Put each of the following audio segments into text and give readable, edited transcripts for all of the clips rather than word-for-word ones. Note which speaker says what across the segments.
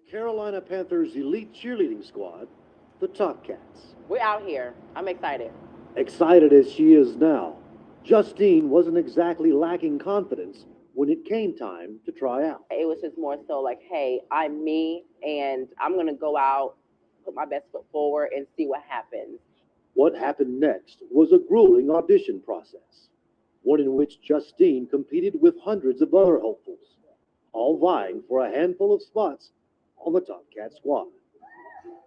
Speaker 1: Carolina Panthers' elite cheerleading squad, the Top Cats.
Speaker 2: We're out here. I'm excited.
Speaker 1: Excited as she is now, Justine wasn't exactly lacking confidence when it came time to try out.
Speaker 2: It was just more so like, hey, I'm me, and I'm going to go out, put my best foot forward, and see what happens.
Speaker 1: What happened next was a grueling audition process, one in which Justine competed with hundreds of other hopefuls, all vying for a handful of spots on the Top Cat squad.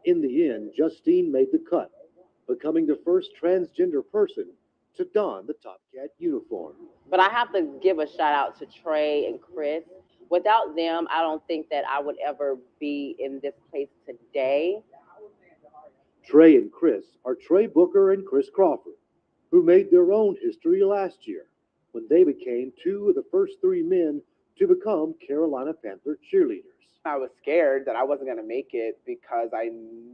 Speaker 1: In the end, Justine made the cut, becoming the first transgender person to don the Top Cat uniform.
Speaker 2: But I have to give a shout out to Trey and Chris. Without them, I don't think that I would ever be in this place today.
Speaker 1: Trey and Chris are Trey Booker and Chris Crawford, who made their own history last year when they became two of the first three men to become Carolina Panther cheerleaders.
Speaker 3: I was scared that I wasn't going to make it because I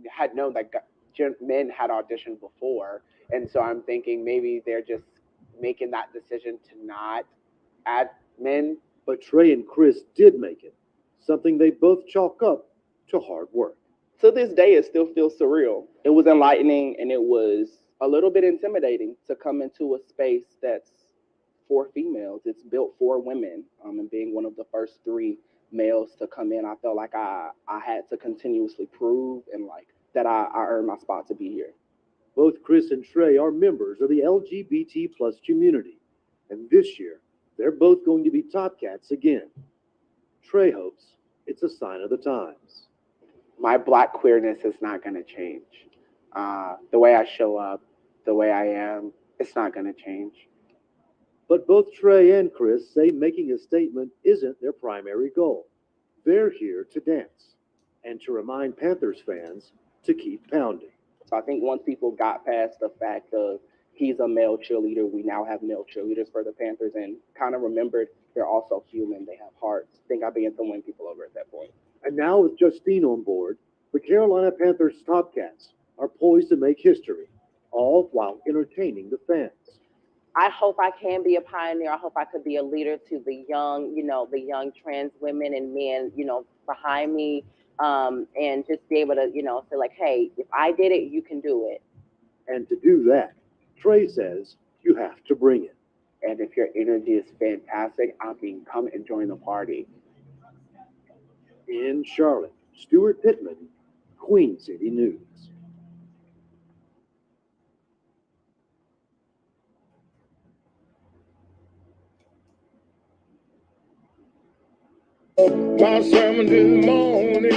Speaker 3: had known that men had auditioned before. And so I'm thinking maybe they're just making that decision to not add men.
Speaker 1: But Trey and Chris did make it, something they both chalk up to hard work.
Speaker 4: To this day, it still feels surreal. It was enlightening and it was a little bit intimidating to come into a space that's for females. It's built for women. And being one of the first three males to come in, I felt like I had to continuously prove and like that I earned my spot to be here.
Speaker 1: Both Chris and Trey are members of the LGBT plus community, and this year they're both going to be Top Cats again. Trey hopes it's a sign of the times.
Speaker 3: My Black queerness is not going to change. The way I show up, the way I am, it's not going to change.
Speaker 1: But both Trey and Chris say making a statement isn't their primary goal. They're here to dance and to remind Panthers fans to keep pounding.
Speaker 4: So I think once people got past the fact of he's a male cheerleader, we now have male cheerleaders for the Panthers and kind of remembered they're also human, they have hearts. I think I began to win people over at that point.
Speaker 1: And now with Justine on board, the Carolina Panthers Top Cats are poised to make history, all while entertaining the fans.
Speaker 2: I hope I can be a pioneer. I hope I could be a leader to the young, the young trans women and men, behind me, and just be able to, say like, hey, if I did it, you can do it.
Speaker 1: And to do that, Trey says you have to bring it.
Speaker 3: And if your energy is fantastic, I mean, come and join the party.
Speaker 1: In Charlotte, Stuart Pittman, Queen City News.
Speaker 5: My sermon this morning,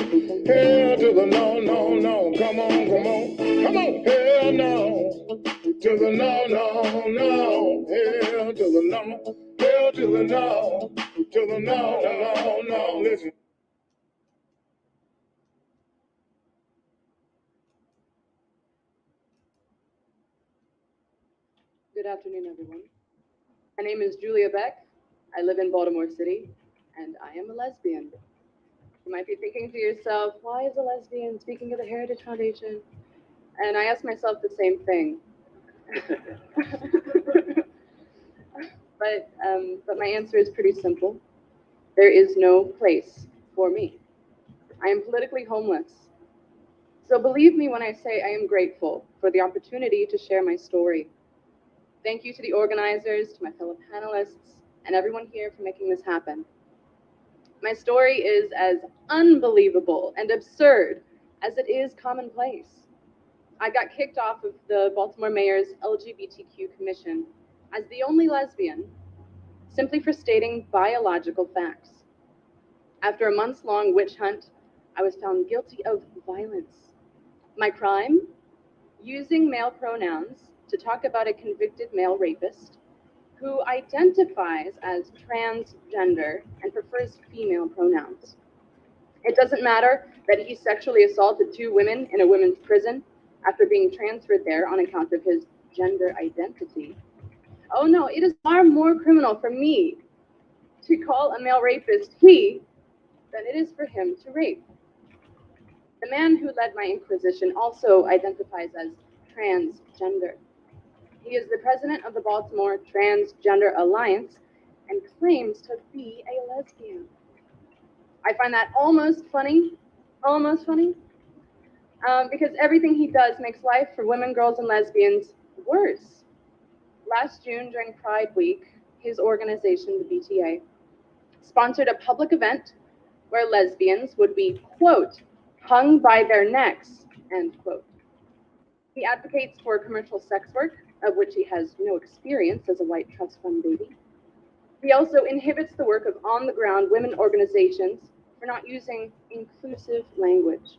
Speaker 5: hell to the no, no, no. Come on, come on, come on. Hell no, to the no, no, no. Hell to the no, hell to the no, to the no, no, no. Listen.
Speaker 6: Good afternoon, everyone. My name is Julia Beck. I live in Baltimore City, and I am a lesbian. You might be thinking to yourself, why is a lesbian speaking of the Heritage Foundation? And I ask myself the same thing. But my answer is pretty simple. There is no place for me. I am politically homeless. So believe me when I say I am grateful for the opportunity to share my story. Thank you to the organizers, to my fellow panelists, and everyone here for making this happen. My story is as unbelievable and absurd as it is commonplace. I got kicked off of the Baltimore Mayor's LGBTQ Commission as the only lesbian, simply for stating biological facts. After a months-long witch hunt, I was found guilty of violence. My crime? Using male pronouns to talk about a convicted male rapist who identifies as transgender and prefers female pronouns. It doesn't matter that he sexually assaulted 2 women in a women's prison after being transferred there on account of his gender identity. Oh no, it is far more criminal for me to call a male rapist he than it is for him to rape. The man who led my inquisition also identifies as transgender. He is the president of the Baltimore Transgender Alliance and claims to be a lesbian. I find that almost funny, almost funny, because everything he does makes life for women, girls, and lesbians worse. Last June, during Pride Week, his organization, the BTA, sponsored a public event where lesbians would be, quote, hung by their necks, end quote. He advocates for commercial sex work, of which he has no experience as a white trust fund baby. He also inhibits the work of on-the-ground women organizations for not using inclusive language.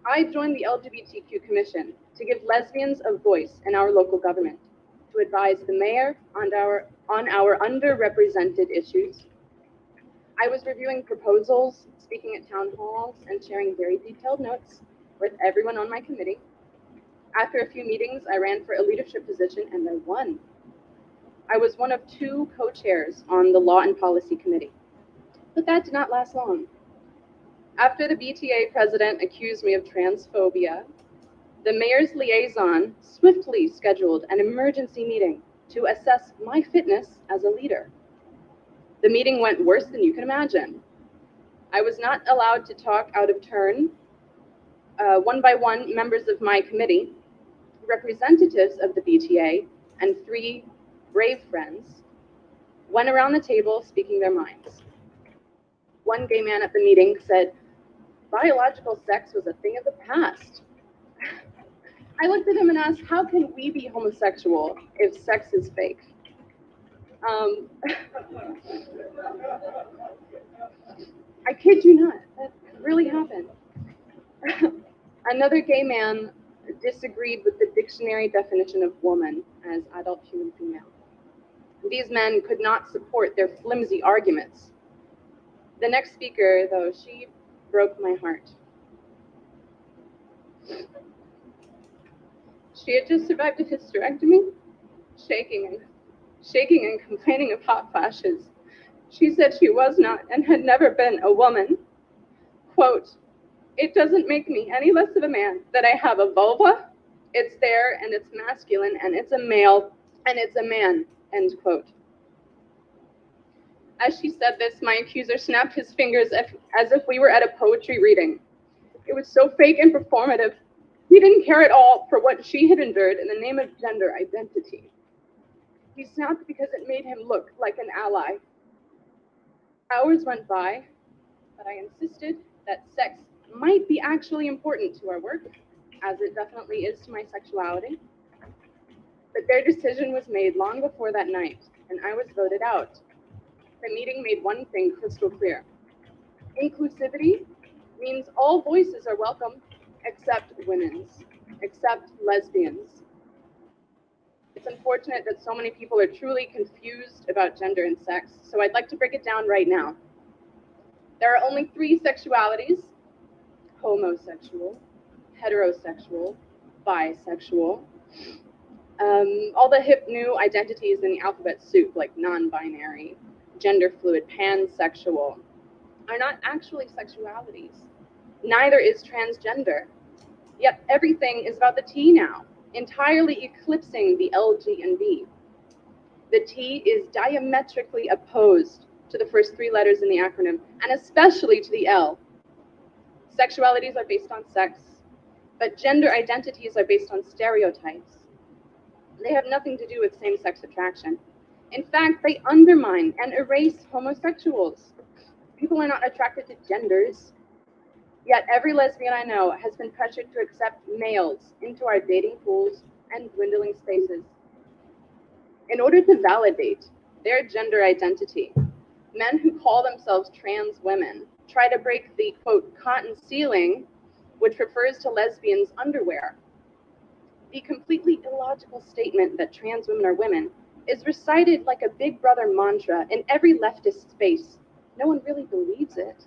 Speaker 6: I joined the LGBTQ Commission to give lesbians a voice in our local government, to advise the mayor on our underrepresented issues. I was reviewing proposals, speaking at town halls, and sharing very detailed notes with everyone on my committee. After a few meetings, I ran for a leadership position and I won. I was one of 2 co-chairs on the Law and Policy Committee, but that did not last long. After the BTA president accused me of transphobia, the mayor's liaison swiftly scheduled an emergency meeting to assess my fitness as a leader. The meeting went worse than you can imagine. I was not allowed to talk out of turn. One by one, members of my committee, representatives of the BTA, and 3 brave friends went around the table speaking their minds. One gay man at the meeting said, biological sex was a thing of the past. I looked at him and asked, how can we be homosexual if sex is fake? I kid you not, that really happened. Another gay man disagreed with the dictionary definition of woman as adult human female. These men could not support their flimsy arguments. The next speaker, though, she broke my heart. She had just survived a hysterectomy, shaking and complaining of hot flashes. She said she was not and had never been a woman. Quote, it doesn't make me any less of a man that I have a vulva. It's there and it's masculine and it's a male and it's a man, end quote. As she said this, my accuser snapped his fingers as if we were at a poetry reading. It was so fake and performative. He didn't care at all for what she had endured in the name of gender identity. He snapped because it made him look like an ally. Hours went by, but I insisted that sex might be actually important to our work, as it definitely is to my sexuality. But their decision was made long before that night, and I was voted out. The meeting made one thing crystal clear. Inclusivity means all voices are welcome, except women's, except lesbians. It's unfortunate that so many people are truly confused about gender and sex, so I'd like to break it down right now. There are only 3 sexualities: homosexual, heterosexual, bisexual. All the hip new identities in the alphabet soup, like non-binary, gender fluid, pansexual, are not actually sexualities. Neither is transgender. Yet everything is about the T now, entirely eclipsing the L, G, and B. The T is diametrically opposed to the first 3 letters in the acronym, and especially to the L. Sexualities are based on sex, but gender identities are based on stereotypes. They have nothing to do with same-sex attraction. In fact, they undermine and erase homosexuals. People are not attracted to genders. Yet every lesbian I know has been pressured to accept males into our dating pools and dwindling spaces. In order to validate their gender identity, men who call themselves trans women try to break the, quote, cotton ceiling, which refers to lesbians' underwear. The completely illogical statement that trans women are women is recited like a Big Brother mantra in every leftist space. No one really believes it.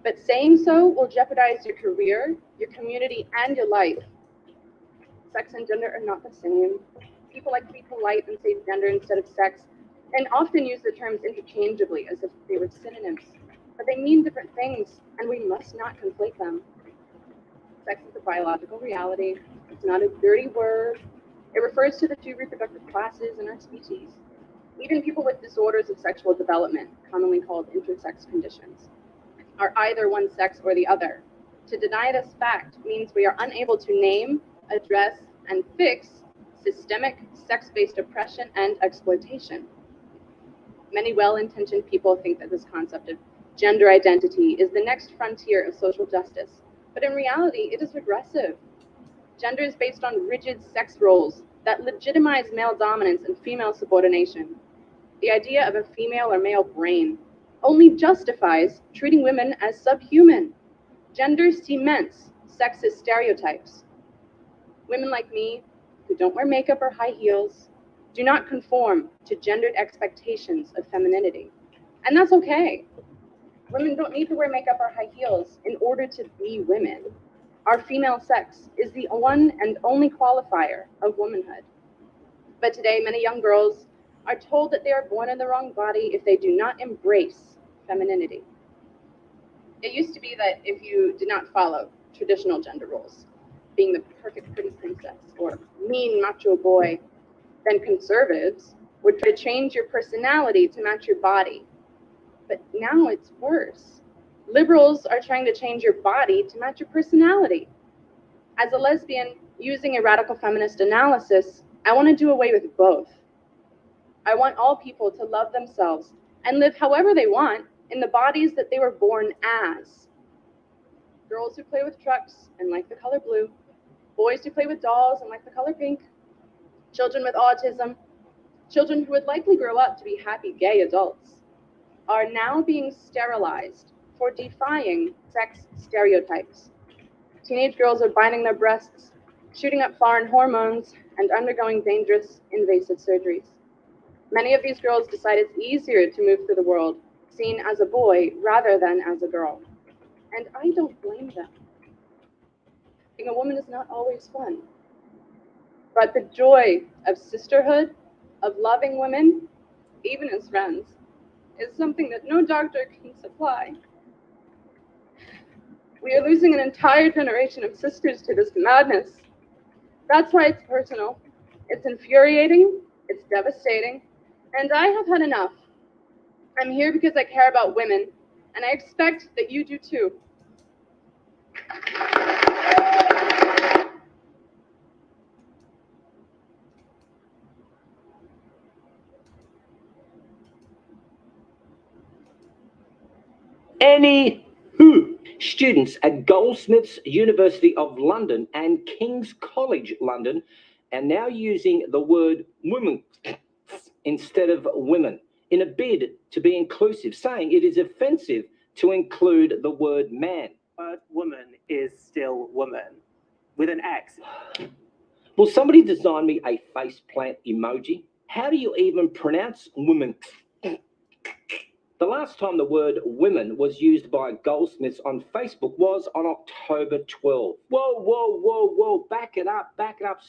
Speaker 6: But saying so will jeopardize your career, your community, and your life. Sex and gender are not the same. People like to be polite and say gender instead of sex, and often use the terms interchangeably as if they were synonyms. But they mean different things, and we must not conflate them. Sex is a biological reality. It's not a dirty word. It refers to the 2 reproductive classes in our species. Even people with disorders of sexual development, commonly called intersex conditions, are either one sex or the other. To deny this fact means we are unable to name, address, and fix systemic sex-based oppression and exploitation. Many well-intentioned people think that this concept of gender identity is the next frontier of social justice, but in reality, it is regressive. Gender is based on rigid sex roles that legitimize male dominance and female subordination. The idea of a female or male brain only justifies treating women as subhuman. Gender cements sexist stereotypes. Women like me, who don't wear makeup or high heels, do not conform to gendered expectations of femininity. And that's okay. Women don't need to wear makeup or high heels in order to be women. Our female sex is the one and only qualifier of womanhood. But today, many young girls are told that they are born in the wrong body if they do not embrace femininity. It used to be that if you did not follow traditional gender roles, being the perfect pretty princess or mean macho boy, then conservatives would try to change your personality to match your body. But now it's worse. Liberals are trying to change your body to match your personality. As a lesbian, using a radical feminist analysis, I want to do away with both. I want all people to love themselves and live however they want in the bodies that they were born as. Girls who play with trucks and like the color blue, boys who play with dolls and like the color pink, children with autism, children who would likely grow up to be happy gay adults, are now being sterilized for defying sex stereotypes. Teenage girls are binding their breasts, shooting up foreign hormones, and undergoing dangerous, invasive surgeries. Many of these girls decide it's easier to move through the world, seen as a boy rather than as a girl. And I don't blame them. Being a woman is not always fun. But the joy of sisterhood, of loving women, even as friends, is something that no doctor can supply. We are losing an entire generation of sisters to this madness. That's why it's personal. It's infuriating, it's devastating, and I have had enough. I'm here because I care about women, and I expect that you do too.
Speaker 7: Anywho, students at Goldsmiths University of London and King's College London are now using the word women instead of women in a bid to be inclusive, saying it is offensive to include the word man.
Speaker 8: Word woman is still woman with an X.
Speaker 7: Will somebody design me a faceplant emoji? How do you even pronounce women? The last time the word women was used by Goldsmiths on Facebook was on October 12. Whoa, back it up,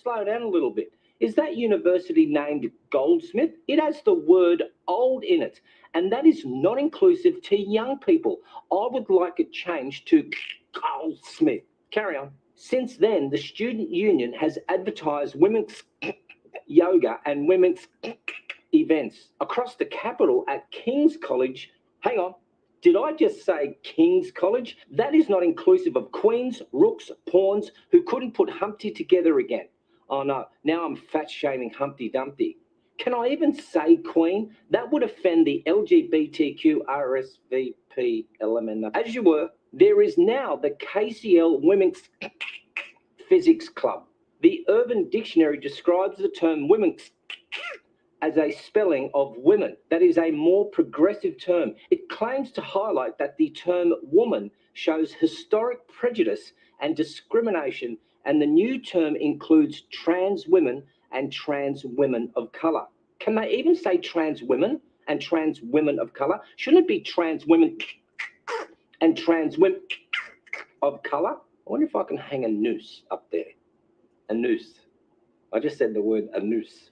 Speaker 7: slow down a little bit. Is that university named Goldsmith? It has the word old in it, and that is not inclusive to young people. I would like it changed to Goldsmith. Carry on. Since then, the student union has advertised women's yoga and women's events across the capital at King's College. Hang on, did I just say King's College? That is not inclusive of queens, rooks, pawns who couldn't put Humpty together again. Oh no, now I'm fat shaming Humpty Dumpty. Can I even say queen? That would offend the LGBTQ RSVP element. As you were, there is now the KCL Women's Physics Club. The Urban Dictionary describes the term women's as a spelling of women. That is a more progressive term. It claims to highlight that the term woman shows historic prejudice and discrimination, and the new term includes trans women and trans women of color. Can they even say trans women and trans women of color? Shouldn't it be trans women and trans women of color? I wonder if I can hang a noose up there. A noose. I just said the word a noose.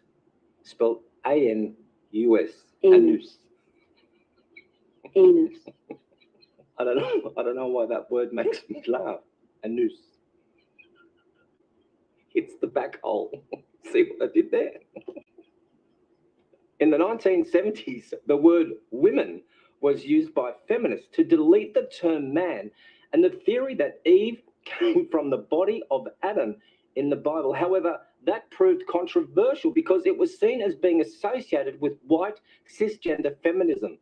Speaker 7: Spelled A-N-U-S. A noose.
Speaker 2: Anus.
Speaker 7: I don't know why that word makes me laugh. A noose. It's the back hole. See what I did there? In the 1970s, the word women was used by feminists to delete the term man, and the theory that Eve came from the body of Adam in the Bible. However, that proved controversial because it was seen as being associated with white cisgender feminism.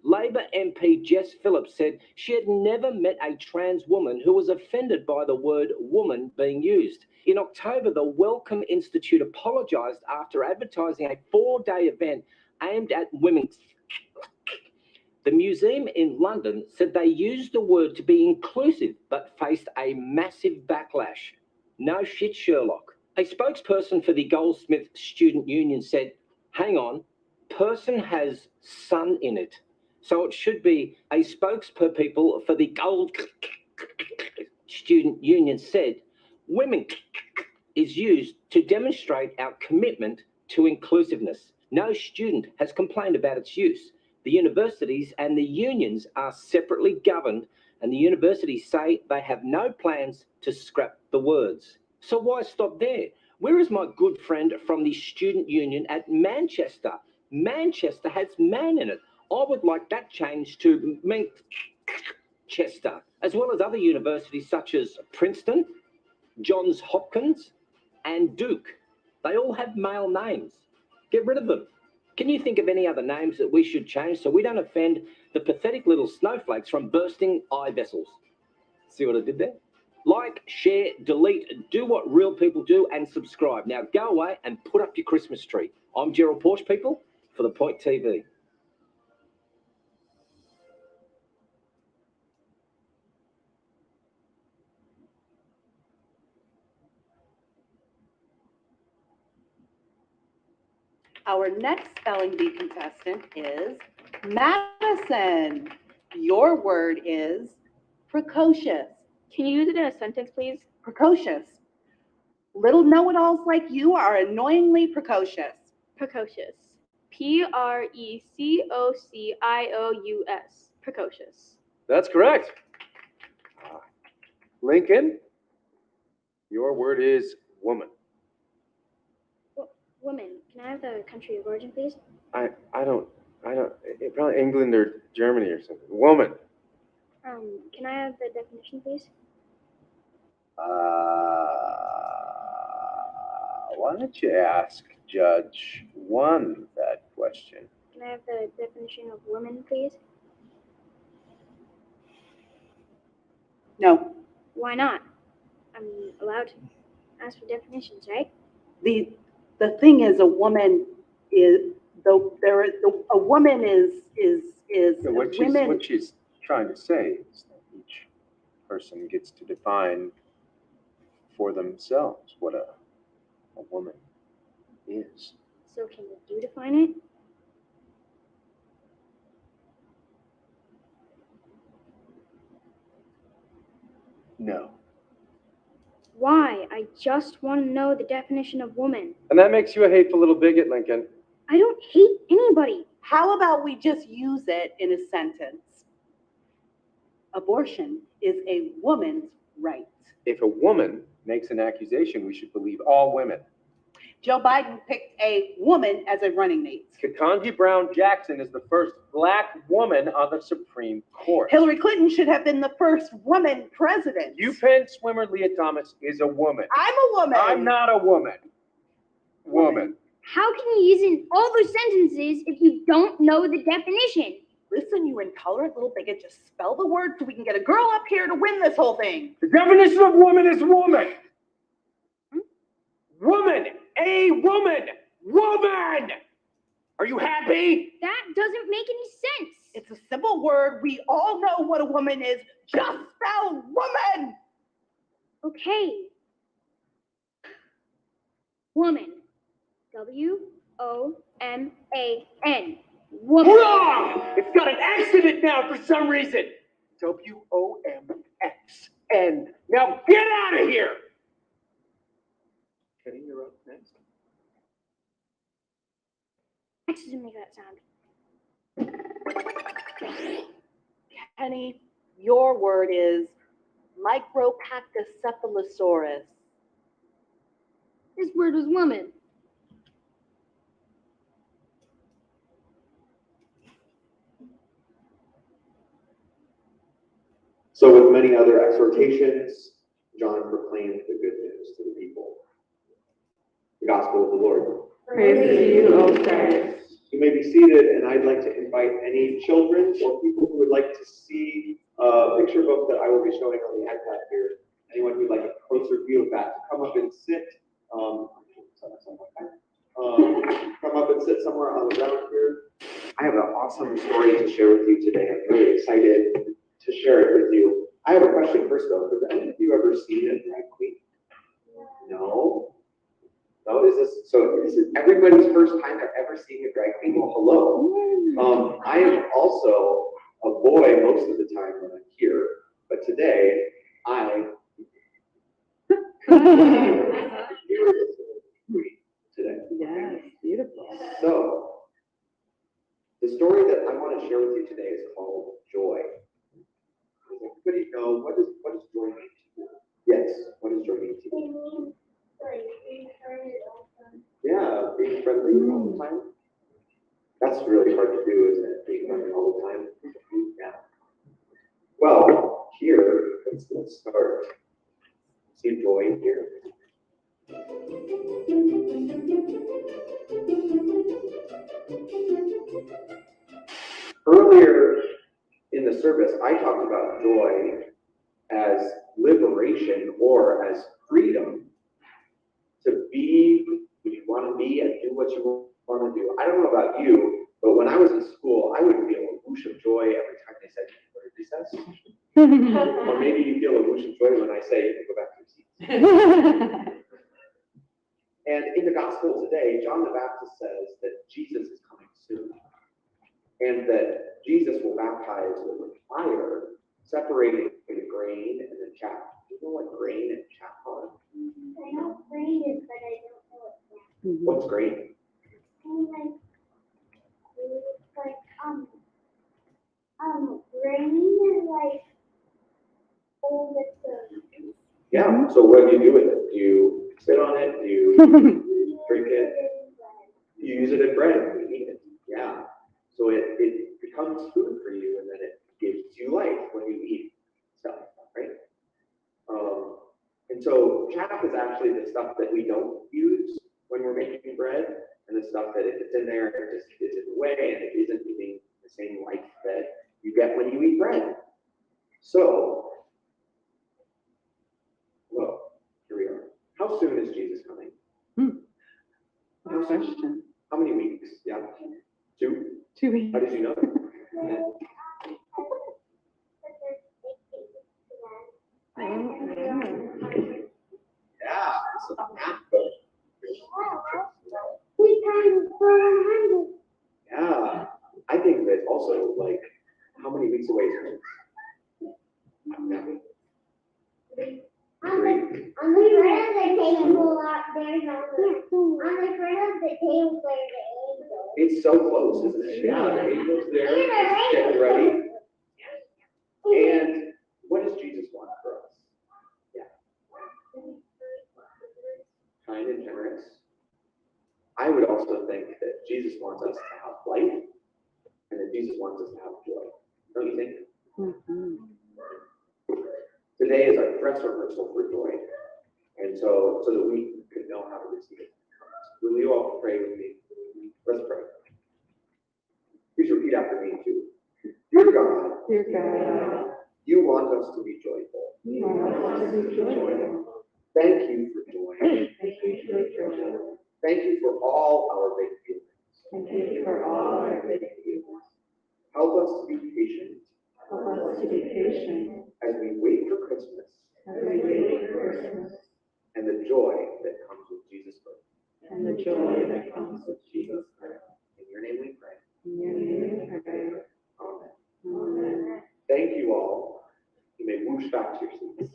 Speaker 7: Labor MP Jess Phillips said she had never met a trans woman who was offended by the word woman being used. In October, the Wellcome Institute apologised after advertising a 4-day event aimed at women. The museum in London said they used the word to be inclusive but faced a massive backlash. No shit, Sherlock. A spokesperson for the Goldsmith Student Union said, hang on, person has son in it. So it should be a spokesperson for the Gold Student Union said, women is used to demonstrate our commitment to inclusiveness. No student has complained about its use. The universities and the unions are separately governed, and the universities say they have no plans to scrap the words. So why stop there? Where is my good friend from the student union at Manchester? Manchester has man in it. I would like that changed to Manchester, as well as other universities such as Princeton, Johns Hopkins, and Duke. They all have male names. Get rid of them. Can you think of any other names that we should change so we don't offend the pathetic little snowflakes from bursting eye vessels? See what I did there? Like, share, delete, do what real people do, and subscribe. Now go away and put up your Christmas tree. I'm Gerald Porsche, people, for The Point TV.
Speaker 9: Our next spelling bee contestant is Madison. Your word is precocious.
Speaker 10: Can you use it in a sentence, please?
Speaker 9: Precocious. Little know-it-alls like you are annoyingly precocious.
Speaker 10: Precocious. Precocious. Precocious.
Speaker 11: That's correct. Lincoln, your word is woman.
Speaker 10: Woman. Can I have the country of origin, please?
Speaker 11: I don't, probably England or Germany or something. Woman.
Speaker 10: Can I have the definition, please?
Speaker 11: Why don't you ask Judge 1 that question?
Speaker 10: Can I have the definition of woman, please?
Speaker 9: No.
Speaker 10: Why not? I'm allowed to ask for definitions, right?
Speaker 9: The thing is, a woman is a woman is
Speaker 11: So what she's trying to say is that each person gets to define for themselves what a woman is.
Speaker 10: So can you define it?
Speaker 11: No.
Speaker 10: Why? I just want to know the definition of woman.
Speaker 11: And that makes you a hateful little bigot, Lincoln.
Speaker 10: I don't hate anybody.
Speaker 9: How about we just use it in a sentence? Abortion is a woman's right.
Speaker 11: If a woman makes an accusation, we should believe all women.
Speaker 9: Joe Biden picked a woman as a running mate.
Speaker 11: Ketanji Brown Jackson is the first Black woman on the Supreme Court.
Speaker 9: Hillary Clinton should have been the first woman president.
Speaker 11: UPenn swimmer Leah Thomas is a woman.
Speaker 9: I'm a woman.
Speaker 11: I'm not a woman. Woman.
Speaker 10: How can you use it in all those sentences if you don't know the definition?
Speaker 9: Listen, you intolerant little bigot, just spell the word so we can get a girl up here to win this whole thing.
Speaker 11: The definition of woman is woman. Woman. A woman. Woman. Are you happy?
Speaker 10: That doesn't make any sense.
Speaker 9: It's a simple word. We all know what a woman is. Just spell woman.
Speaker 10: Okay. Woman. W-O-M-A-N. Woman.
Speaker 11: Wrong! It's got an X in it now for some reason. W-O-M-X-N. Now get out of here! Kenny, you're up next.
Speaker 10: X doesn't make that sound.
Speaker 9: Kenny, your word is Micropachycephalosaurus.
Speaker 10: This word was woman.
Speaker 1: So with many other exhortations, John proclaimed the good news to the people. The gospel of the Lord.
Speaker 6: Praise to you, O Christ.
Speaker 1: You may be seated, and I'd like to invite any children or people who would like to see a picture book that I will be showing on the iPad here. Anyone who'd like a closer view of that, to come up and sit. Come up and sit somewhere on the ground here. I have an awesome story to share with you today. I'm really excited to share it with you. I have a question first though. Have any of you ever seen a drag queen? No? No, this is everybody's first time they're ever seeing a drag queen? Well, hello. I am also a boy most of the time when I'm here, but today I today.
Speaker 6: Yes, beautiful.
Speaker 1: So, the story that I want to share with you today is called Joy. Does everybody know what does joy mean to you? Yes, what does joy mean to you?
Speaker 10: It means like being friendly all the time.
Speaker 1: Yeah, being friendly all the time. That's really hard to do, isn't it? Being friendly all the time. Yeah. Well, here, let's start. See joy here. Earlier in the service, I talked about joy as liberation or as freedom to be who you want to be and do what you want to do. I don't know about you, but when I was in school, I would feel a whoosh of joy every time they said, "Go to recess." Or maybe you feel a whoosh of joy when I say, "You can go back to your seats." And in the gospel today, John the Baptist says that Jesus is coming soon, and that Jesus will baptize with fire, separating the grain and the chaff. Do you know what grain and chaff are?
Speaker 10: I know grain is, but I don't know what that.
Speaker 1: What's grain?
Speaker 10: Grain is like all the stuff.
Speaker 1: Yeah. So what do you do with it? Do you spit on it? Do you drink it? You use it in bread and you eat it. Yeah. So it becomes food for you, and then it gives you life when you eat stuff, right? And so chaff is actually the stuff that we don't use when we're making bread, and the stuff that if it's in there, it just is in the way, and it isn't giving the same life that you get when you eat bread. So, well, here we are. How soon is Jesus coming?
Speaker 6: Good question.
Speaker 1: How many weeks? Yeah. 2?
Speaker 6: 2 weeks.
Speaker 1: How did you know? Yeah. So math book. Yeah. I think that also, like, how many weeks away is it?
Speaker 10: On the front of the table, there's on the front of the table, there's an angel.
Speaker 1: It's so close, isn't it? Yeah, the angel's there, just getting ready. And what does Jesus want for us? Yeah. Kind and generous. I would also think that Jesus wants us to have life, and that Jesus wants us to have joy. Don't you think?
Speaker 6: Mm-hmm.
Speaker 1: Today is our dress rehearsal for joy, and so that we can know how to receive it. Will you all pray with me? Let's pray. Please repeat after me too. Dear God, you want us to be joyful. Thank you for joy. Thank you for all our big feelings. Help us to be patient. As we wait for Christmas. And the joy that comes with Jesus' birth. In your name we pray. Amen. Thank you all. You may whoosh back to your seats.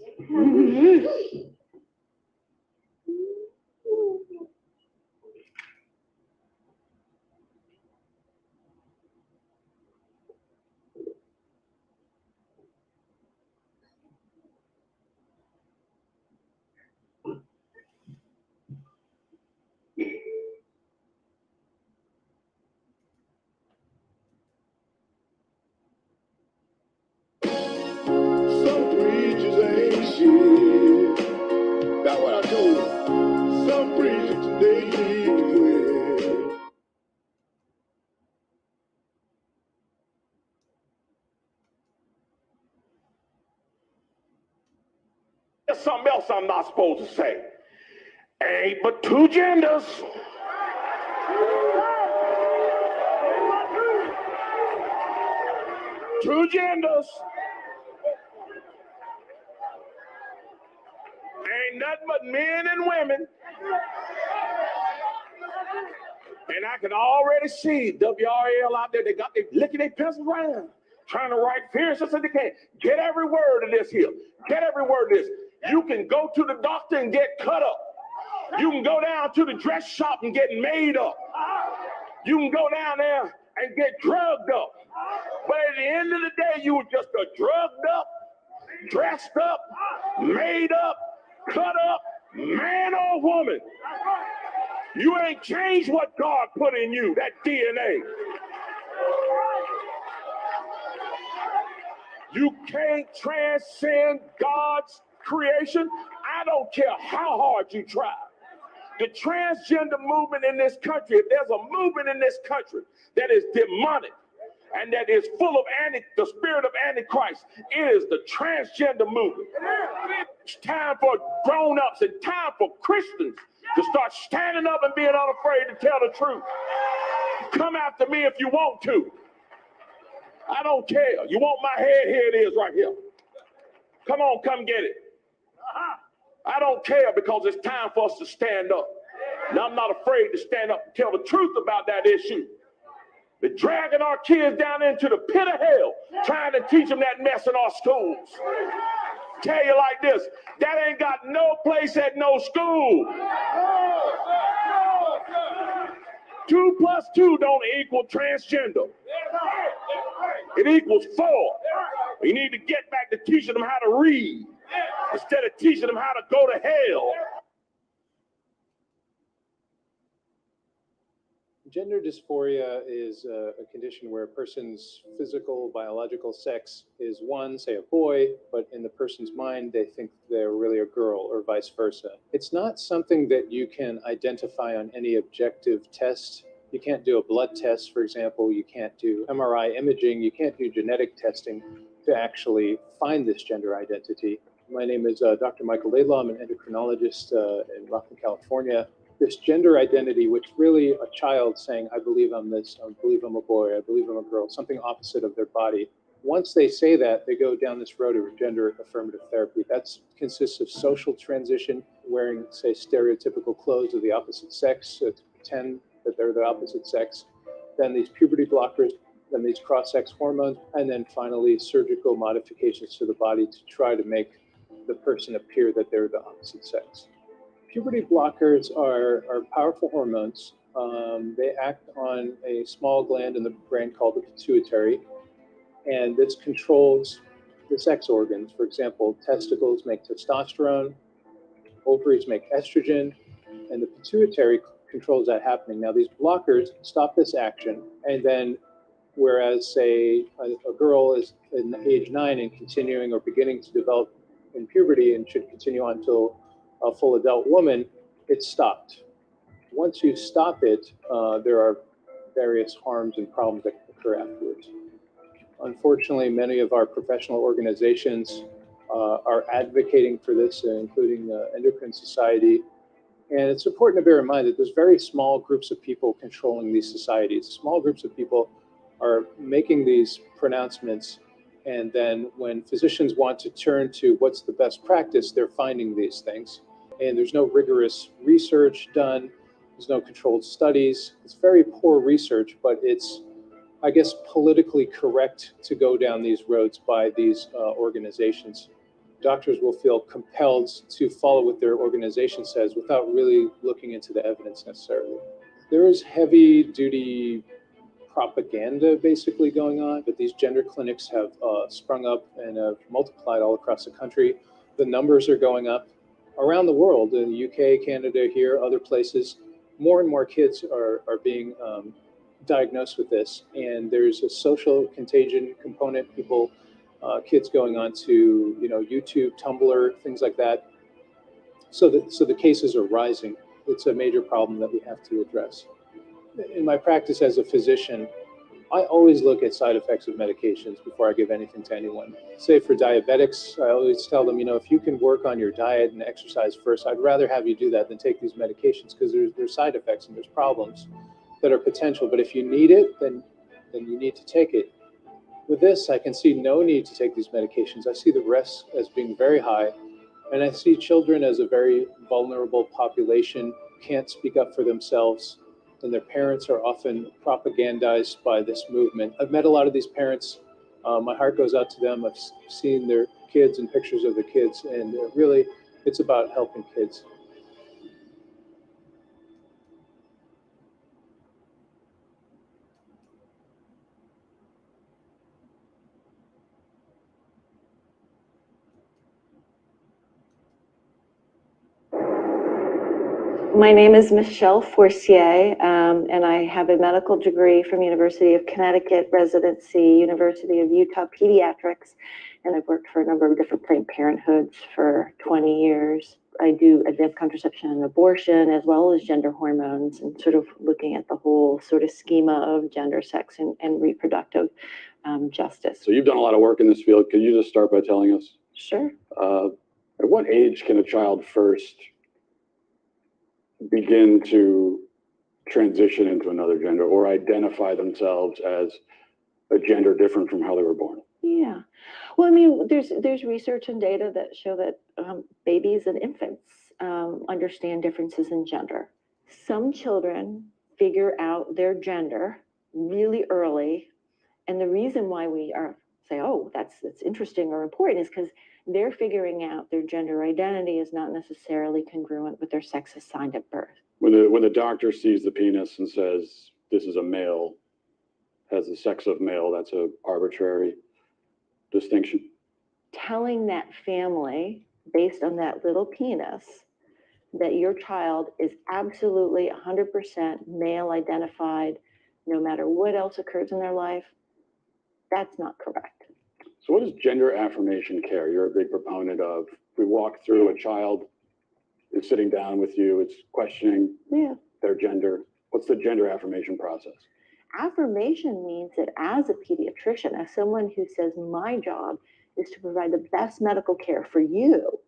Speaker 5: show some preachers they will. There's something else I'm not supposed to say. Ain't but two genders. Two genders. Ain't nothing but men and women. And I can already see WRL out there, they licking their pencils around, trying to write fierce as they can. Get every word of this here. Get every word of this. You can go to the doctor and get cut up. You can go down to the dress shop and get made up. You can go down there and get drugged up. But at the end of the day, you were just a drugged up, dressed up, made up, cut up, man or woman. You ain't changed what God put in you, that DNA. You can't transcend God's creation. I don't care how hard you try. The transgender movement in this country, if there's a movement in this country that is demonic and that is full of the spirit of Antichrist, it is the transgender movement. It's time for grown-ups and time for Christians to start standing up and being unafraid to tell the truth. Come after me if you want to. I don't care. You want my head? Here it is right here. Come on, come get it. I don't care because it's time for us to stand up. And I'm not afraid to stand up and tell the truth about that issue. They're dragging our kids down into the pit of hell, trying to teach them that mess in our schools. Tell you like this, that ain't got no place at no school. 2 plus 2 don't equal transgender. It equals 4. We need to get back to teaching them how to read instead of teaching them how to go to hell.
Speaker 12: Gender dysphoria is a condition where a person's physical, biological sex is one, say a boy, but in the person's mind, they think they're really a girl or vice versa. It's not something that you can identify on any objective test. You can't do a blood test, for example. You can't do MRI imaging. You can't do genetic testing to actually find this gender identity. My name is Dr. Michael Laidlaw. I'm an endocrinologist in Rockland, California. This gender identity, which really a child saying, I believe I'm this, I believe I'm a boy, I believe I'm a girl, something opposite of their body. Once they say that, they go down this road of gender affirmative therapy. That consists of social transition, wearing, say, stereotypical clothes of the opposite sex to pretend that they're the opposite sex. Then these puberty blockers, then these cross-sex hormones, and then finally surgical modifications to the body to try to make the person appear that they're the opposite sex. Puberty blockers are powerful hormones. They act on a small gland in the brain called the pituitary, and this controls the sex organs. For example, testicles make testosterone, ovaries make estrogen, and the pituitary controls that happening. Now, these blockers stop this action, and then whereas, say, a girl is in age 9 and continuing or beginning to develop in puberty and should continue on until a full adult woman, it's stopped. Once you stop it, there are various harms and problems that occur afterwards. Unfortunately, many of our professional organizations are advocating for this, including the Endocrine Society. And it's important to bear in mind that there's very small groups of people controlling these societies. Small groups of people are making these pronouncements, and then when physicians want to turn to what's the best practice, they're finding these things. And there's no rigorous research done. There's no controlled studies. It's very poor research, but it's, I guess, politically correct to go down these roads by these organizations. Doctors will feel compelled to follow what their organization says without really looking into the evidence necessarily. There is heavy-duty propaganda basically going on, but these gender clinics have sprung up and have multiplied all across the country. The numbers are going up. Around the world, in the UK, Canada, here, other places, more and more kids are being diagnosed with this. And there's a social contagion component, kids going on to, YouTube, Tumblr, things like that, So the cases are rising. It's a major problem that we have to address. In my practice as a physician, I always look at side effects of medications before I give anything to anyone. Say for diabetics, I always tell them, if you can work on your diet and exercise first, I'd rather have you do that than take these medications, because there's side effects and there's problems that are potential. But if you need it, then you need to take it. With this, I can see no need to take these medications. I see the risk as being very high, and I see children as a very vulnerable population, can't speak up for themselves, and their parents are often propagandized by this movement. I've met a lot of these parents. My heart goes out to them. I've seen their kids and pictures of the kids, and really, it's about helping kids.
Speaker 13: My name is Michelle Forcier, and I have a medical degree from University of Connecticut, residency, University of Utah Pediatrics, and I've worked for a number of different Planned Parenthoods for 20 years. I do advanced contraception and abortion, as well as gender hormones, and sort of looking at the whole sort of schema of gender, sex, and reproductive justice.
Speaker 14: So you've done a lot of work in this field. Could you just start by telling us?
Speaker 13: Sure.
Speaker 14: At what age can a child first begin to transition into another gender or identify themselves as a gender different from how they were born?
Speaker 13: Yeah. Well, I mean, there's research and data that show that babies and infants understand differences in gender. Some children figure out their gender really early, and the reason why we say, oh, that's interesting or important, is because they're figuring out their gender identity is not necessarily congruent with their sex assigned at birth.
Speaker 14: When the doctor sees the penis and says, this is a male, has the sex of male, that's an arbitrary distinction.
Speaker 13: Telling that family, based on that little penis, that your child is absolutely 100% male identified, no matter what else occurs in their life, that's not correct.
Speaker 14: So what is gender affirmation care? You're a big proponent of. We walk through, a child is sitting down with you, it's questioning their gender. What's the gender affirmation process?
Speaker 13: Affirmation means that as a pediatrician, as someone who says my job is to provide the best medical care for you,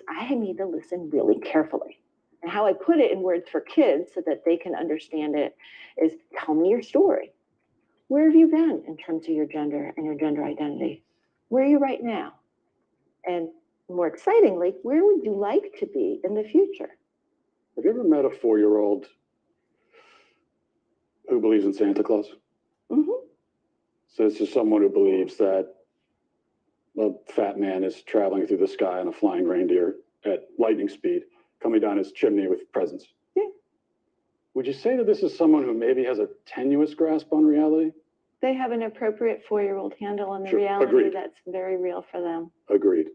Speaker 13: I need to listen really carefully. And how I put it in words for kids so that they can understand it is, tell me your story. Where have you been in terms of your gender and your gender identity? Where are you right now? And more excitingly, where would you like to be in the future?
Speaker 14: Have you ever met a 4-year-old who believes in Santa Claus?
Speaker 13: Mm-hmm.
Speaker 14: So this is someone who believes that a fat man is traveling through the sky on a flying reindeer at lightning speed, coming down his chimney with presents.
Speaker 13: Yeah.
Speaker 14: Would you say that this is someone who maybe has a tenuous grasp on reality?
Speaker 13: They have an appropriate 4-year-old handle on the
Speaker 14: Sure.
Speaker 13: reality
Speaker 14: Agreed.
Speaker 13: that's very real for them.
Speaker 14: Agreed.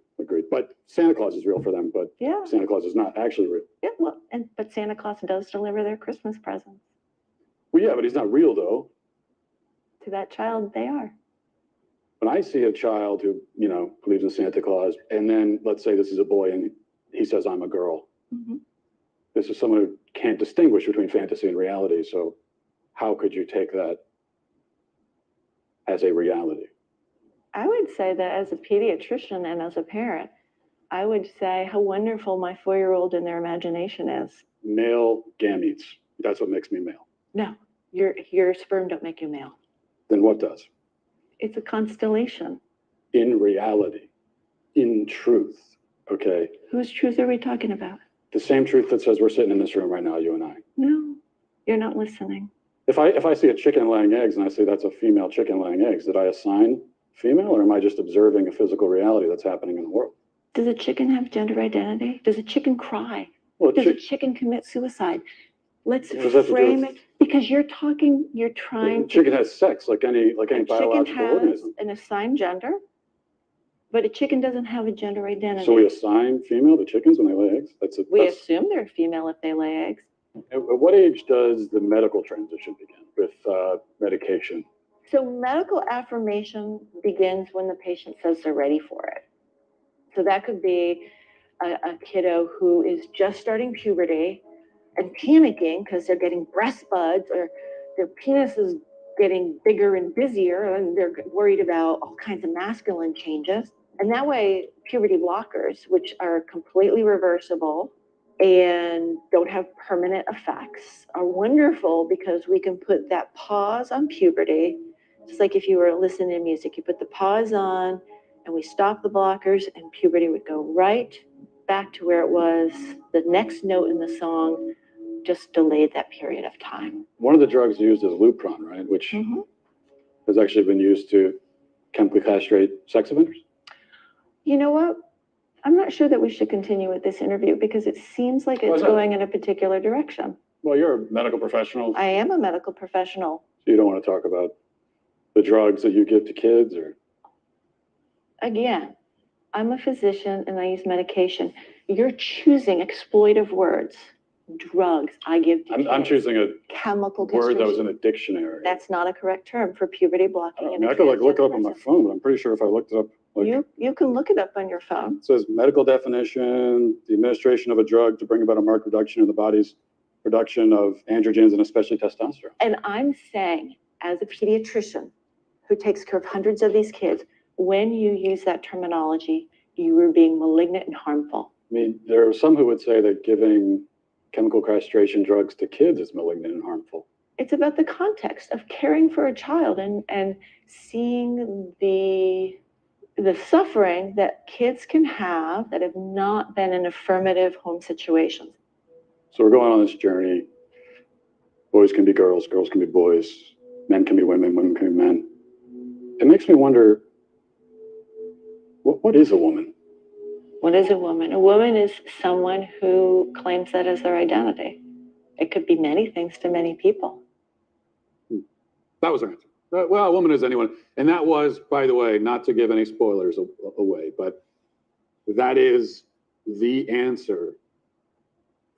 Speaker 14: But Santa Claus is real for them, but
Speaker 13: Yeah.
Speaker 14: Santa Claus is not actually real.
Speaker 13: Yeah, well, but Santa Claus does deliver their Christmas presents.
Speaker 14: Well, yeah, but he's not real though.
Speaker 13: To that child, they are.
Speaker 14: When I see a child who, believes in Santa Claus, and then let's say this is a boy and he says, I'm a girl.
Speaker 13: Mm-hmm.
Speaker 14: This is someone who can't distinguish between fantasy and reality. So how could you take that as a reality?
Speaker 13: I would say that as a pediatrician and as a parent, I would say how wonderful my 4-year-old in their imagination is.
Speaker 14: Male gametes. That's what makes me male.
Speaker 13: No, your sperm don't make you male.
Speaker 14: Then what does?
Speaker 13: It's a constellation.
Speaker 14: In reality, in truth, okay?
Speaker 13: Whose truth are we talking about?
Speaker 14: The same truth that says we're sitting in this room right now, you and I.
Speaker 13: No, you're not listening.
Speaker 14: If I see a chicken laying eggs and I say that's a female chicken laying eggs, did I assign female, or am I just observing a physical reality that's happening in the world?
Speaker 13: Does a chicken have gender identity? Does a chicken cry?
Speaker 14: Well,
Speaker 13: Does a chicken commit suicide? Let's
Speaker 14: What does that have to do
Speaker 13: frame
Speaker 14: with-
Speaker 13: it, because you're trying
Speaker 14: The chicken has sex like any
Speaker 13: a chicken
Speaker 14: biological
Speaker 13: has
Speaker 14: organism.
Speaker 13: an assigned gender, but a chicken doesn't have a gender identity.
Speaker 14: So we assign female to chickens when they lay eggs?
Speaker 13: We assume they're female if they lay eggs.
Speaker 14: At what age does the medical transition begin with medication?
Speaker 13: So medical affirmation begins when the patient says they're ready for it. So that could be a kiddo who is just starting puberty and panicking because they're getting breast buds or their penis is getting bigger and busier and they're worried about all kinds of masculine changes. And that way, puberty blockers, which are completely reversible and don't have permanent effects, are wonderful because we can put that pause on puberty. Just like if you were listening to music, you put the pause on and we stop the blockers and puberty would go right back to where it was. The next note in the song just delayed that period of time.
Speaker 14: One of the drugs used is Lupron, right? Which has actually been used to chemically castrate sex offenders.
Speaker 13: You know what? I'm not sure that we should continue with this interview because it seems like it's going in a particular direction.
Speaker 14: Well, you're a medical professional.
Speaker 13: I am a medical professional.
Speaker 14: So you don't want to talk about the drugs that you give to kids or?
Speaker 13: Again, I'm a physician and I use medication. You're choosing exploitive words. Drugs I give to kids.
Speaker 14: I'm choosing a
Speaker 13: chemical
Speaker 14: word that was
Speaker 13: castration.
Speaker 14: in a dictionary.
Speaker 13: That's not a correct term for puberty blocking.
Speaker 14: I mean, I could like look it up on my phone, but I'm pretty sure if I looked it up, like,
Speaker 13: You can look it up on your phone.
Speaker 14: it says medical definition, the administration of a drug to bring about a marked reduction in the body's production of androgens and especially testosterone.
Speaker 13: And I'm saying, as a pediatrician who takes care of hundreds of these kids, when you use that terminology, you are being malignant and harmful.
Speaker 14: I mean, there are some who would say that giving chemical castration drugs to kids is malignant and harmful.
Speaker 13: It's about the context of caring for a child and seeing the suffering that kids can have that have not been in affirmative home situations.
Speaker 14: So we're going on this journey. Boys can be girls, girls can be boys, men can be women, women can be men. It makes me wonder, what is a woman?
Speaker 13: What is a woman? A woman is someone who claims that as their identity. It could be many things to many people.
Speaker 14: That was our answer. Well, a woman is anyone. And that was, by the way, not to give any spoilers away, but that is the answer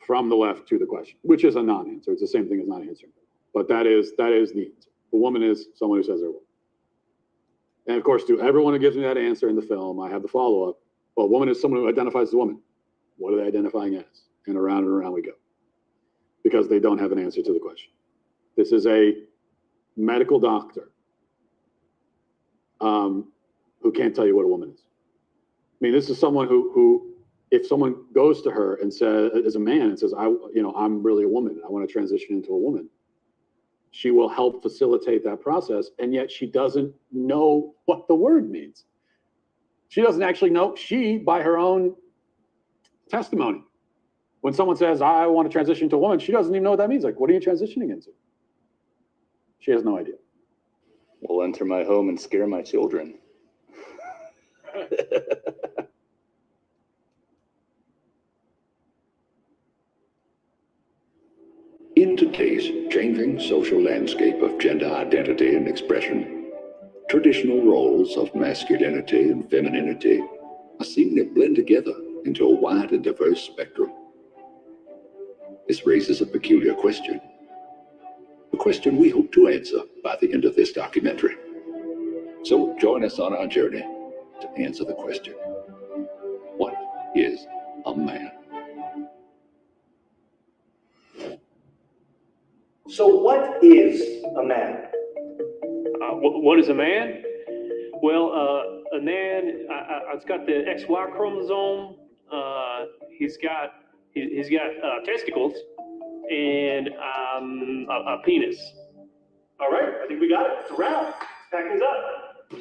Speaker 14: from the left to the question, which is a non-answer. It's the same thing as not answering. But that is the answer. A woman is someone who says they're a woman. And of course, to everyone who gives me that answer in the film, I have the follow-up. Well, a woman is someone who identifies as a woman. What are they identifying as? And around we go. Because they don't have an answer to the question. This is a medical doctor who can't tell you what a woman is. I mean, this is someone who if someone goes to her and says, as a man, and says, I'm really a woman, I want to transition into a woman, she will help facilitate that process, and yet she doesn't know what the word means. She doesn't actually know, by her own testimony, when someone says, I want to transition to a woman, she doesn't even know what that means. Like, what are you transitioning into? She has no idea.
Speaker 15: Will enter my home and scare my children.
Speaker 16: In today's changing social landscape of gender identity and expression, traditional roles of masculinity and femininity are seen to blend together into a wide and diverse spectrum. This raises a peculiar question, a question we hope to answer by the end of this documentary. So join us on our journey to answer the question, what is a man?
Speaker 7: So what is a man?
Speaker 17: What is a man? Well, a man, it's got the XY chromosome. He's got testicles and a penis. All right, I think we got it. It's a wrap. Pack these up.